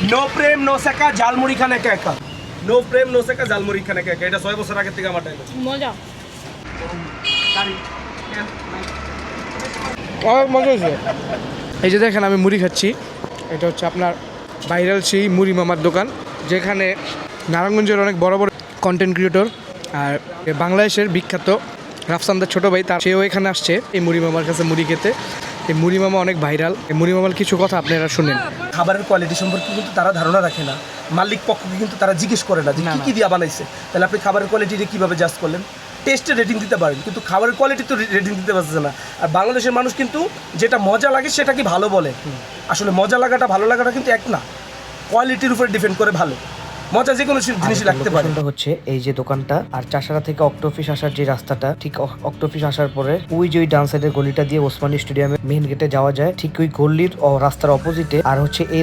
No প্রেম no সেকা ঝালমুড়ি খান একা একা। নো প্রেম নো সেকা ঝালমুড়ি খান একা একা। এটা 6 বছর আগে থেকে আমার ডায়লগ। মজা। অনেক মজা হয়েছে। এই যে দেখেন আমি মুড়ি খাচ্ছি, এটা হচ্ছে আপনার ভাইরাল সেই মুড়ি মামার দোকান, যেখানে নারায়ণগঞ্জের অনেক বড় বড় কন্টেন্ট ক্রিয়েটর আর বাংলাদেশের বিখ্যাত রাফসানদার ছোটো ভাই সেও এখানে আসছে এই মুড়ি মামার কাছে মুড়ি খেতে। এই মুড়ি মামা অনেক ভাইরাল। এই মুড়ি মামার কিছু কথা আপনারা শুনেন। খাবারের কোয়ালিটি সম্পর্কে কিন্তু তারা ধারণা রাখে না, মালিক পক্ষকে কিন্তু তারা জিজ্ঞেস করে না যে কী কী দিয়া বানাইছে। তাহলে আপনি খাবারের কোয়ালিটিটা কীভাবে জাজ করলেন? টেস্টে রেটিং দিতে পারেন, কিন্তু খাবারের কোয়ালিটি তো রেটিং দিতে পারছে না। আর বাংলাদেশের মানুষ কিন্তু যেটা মজা লাগে সেটা কি ভালো বলে। আসলে মজা লাগাটা ভালো লাগাটা কিন্তু এক না, কোয়ালিটির উপর ডিপেন্ড করে। ভালো মজা যে কোনো জিনিসই লাগতে পারে। লোকেশনটা হচ্ছে এই যে দোকানটা, আর চাষারা থেকে অক্টোফিস আসার যে রাস্তাটা, ঠিক অক্টোফিস আসার পরে ওই যে ওই ডান সাইডের গলিটা দিয়ে ওসমানী স্টেডিয়ামের মেইন গেটে যাওয়া যায়, ঠিক ওই গলির রাস্তার অপোজিটে। আর হচ্ছে এই